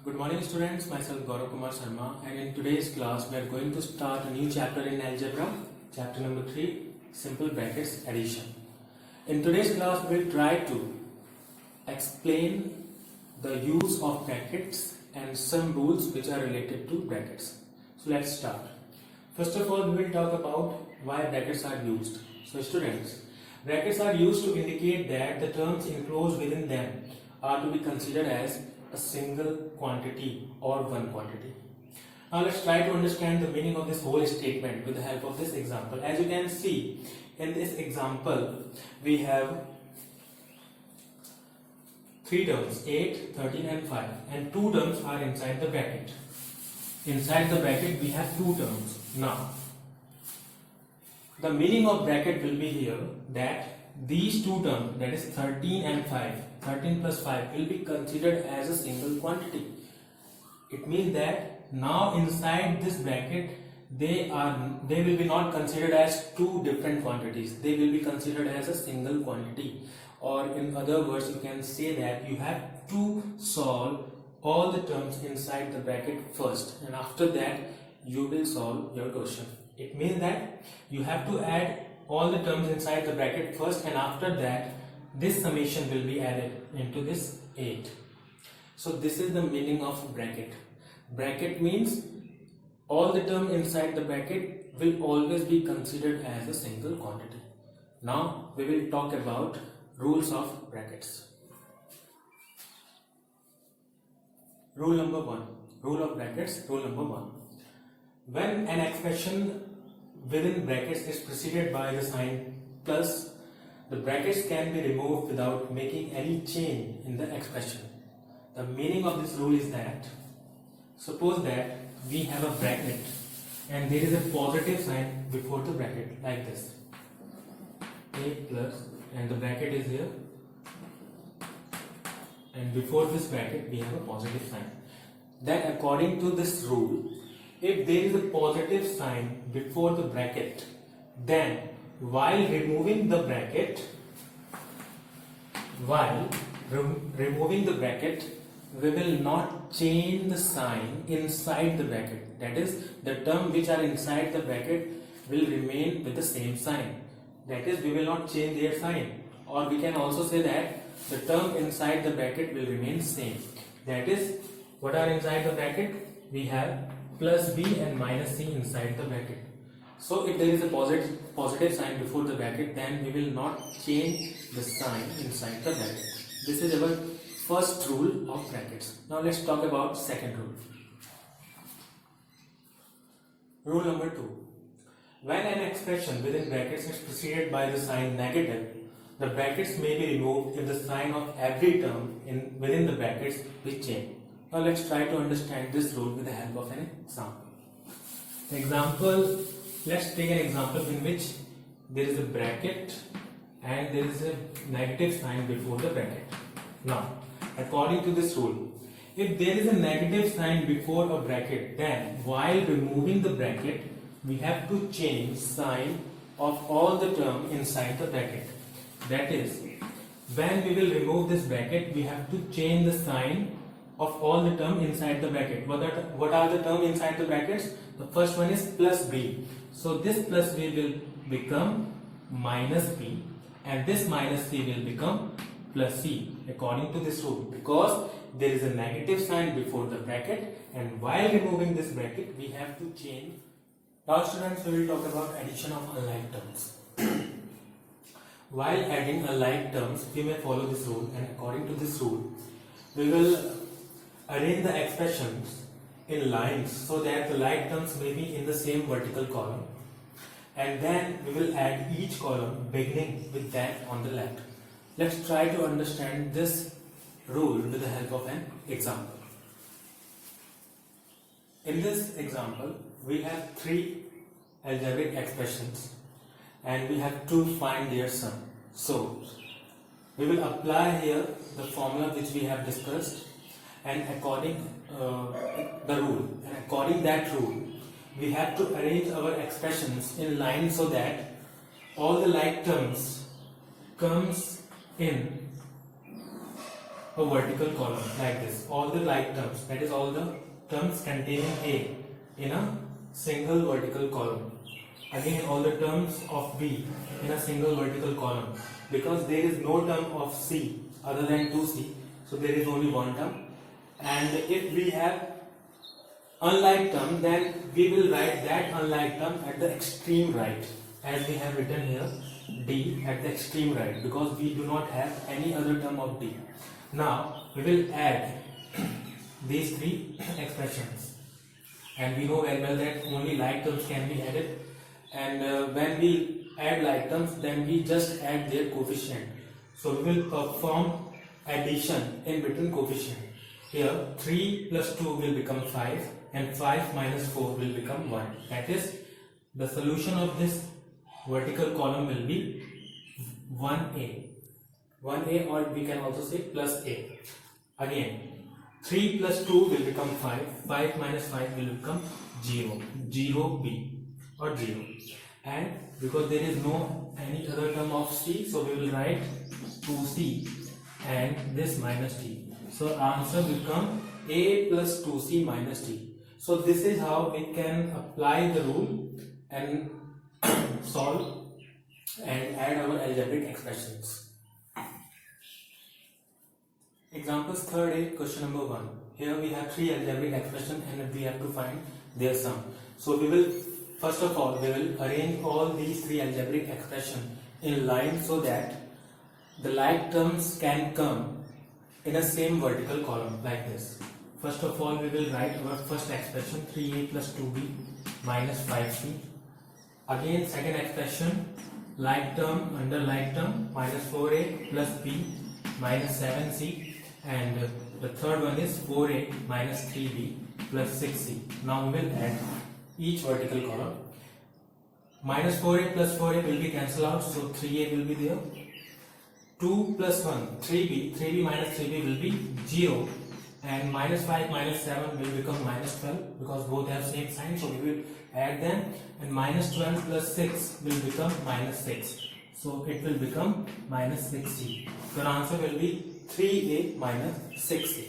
Good morning students, myself Gaurav Kumar Sharma, and in today's class we are going to start a new chapter in algebra, chapter number 3, simple brackets addition. In today's class we will try to explain the use of brackets and some rules which are related to brackets. So let's start. First of all, we will talk about why brackets are used. So students, brackets are used to indicate that the terms enclosed within them are to be considered as a single quantity or one quantity. Now let's try to understand the meaning of this whole statement with the help of this example. As you can see in this example, we have three terms 8, 13 and 5, and two terms are inside the bracket. Inside the bracket we have two terms. Now the meaning of bracket will be here that these two terms, that is 13 and 5, 13 plus 5 will be considered as a single quantity. It means that now inside this bracket they will be not considered as two different quantities. They will be considered as a single quantity. Or in other words, you can say that you have to solve all the terms inside the bracket first, and after that you will solve your question. It means that you have to add all the terms inside the bracket first, and after that this summation will be added into this 8. So this is the meaning of bracket. Bracket means all the terms inside the bracket will always be considered as a single quantity. Now we will talk about rules of brackets. Rule number 1. Rule of brackets. Rule number 1. When an expression within brackets is preceded by the sign plus, the brackets can be removed without making any change in the expression. The meaning of this rule is that, suppose that we have a bracket and there is a positive sign before the bracket like this, a plus, and the bracket is here, and before this bracket we have a positive sign. Then according to this rule, if there is a positive sign before the bracket, then while removing the bracket, we will not change the sign inside the bracket. That is, the term which are inside the bracket will remain with the same sign. That is, we will not change their sign. Or we can also say that the term inside the bracket will remain same. That is, what are inside the bracket? We have plus b and minus c inside the bracket. So if there is a positive sign before the bracket, then we will not change the sign inside the bracket. This is our first rule of brackets. Now let's talk about second rule. Rule number 2. When an expression within brackets is preceded by the sign negative, the brackets may be removed if the sign of every term within the brackets is changed. Now let's try to understand this rule with the help of an example. Let's take an example in which there is a bracket and there is a negative sign before the bracket. Now, according to this rule, if there is a negative sign before a bracket, then while removing the bracket, we have to change sign of all the term inside the bracket. That is, when we will remove this bracket, we have to change the sign of all the term inside the bracket. What are the term inside the brackets? The first one is plus b. So this plus b will become minus b, and this minus c will become plus c according to this rule, because there is a negative sign before the bracket, and while removing this bracket we have to change. Now students, we will talk about addition of unlike terms. While adding unlike terms, we may follow this rule, and according to this rule, we will arrange the expressions in lines so that the like terms may be in the same vertical column, and then we will add each column beginning with that on the left. Let's try to understand this rule with the help of an example. In this example, we have three algebraic expressions and we have to find their sum. So we will apply here the formula which we have discussed, and according that rule, we have to arrange our expressions in line so that all the like terms comes in a vertical column like this. All the like terms, that is all the terms containing A in a single vertical column. Again, all the terms of B in a single vertical column, because there is no term of C other than 2C, so there is only one term. And if we have unlike term, then we will write that unlike term at the extreme right, as we have written here D at the extreme right, because we do not have any other term of D. Now we will add these three expressions, and we know very well that only like terms can be added, and when we add like terms, then we just add their coefficient. So we will perform addition in between coefficient. Here 3 plus 2 will become 5, and 5 minus 4 will become 1. That is, the solution of this vertical column will be 1a. 1a, or we can also say plus a. Again, 3 plus 2 will become 5. 5 minus 5 will become 0. 0b or 0. And because there is no any other term of c, so we will write 2c and this minus t. So answer will become a plus 2c minus t. So this is how we can apply the rule and solve and add our algebraic expressions. Examples 3rd, question number 1. Here we have three algebraic expressions and we have to find their sum. So we will, first of all, we will arrange all these three algebraic expressions in line so that the like terms can come in a same vertical column like this. First of all, we will write our first expression 3a plus 2b minus 5c. Again, second expression, like term under like term, minus 4a plus b minus 7c, and the third one is 4a minus 3b plus 6c. Now we will add each vertical column. Minus 4a plus 4a will be cancelled out, so 3a will be there. 2 plus 1, 3b minus 3b will be 0, and minus 5 minus 7 will become minus 12 because both have same sign, so we will add them, and minus 12 plus 6 will become minus 6, so it will become minus 6c. So our answer will be 3a minus 6a.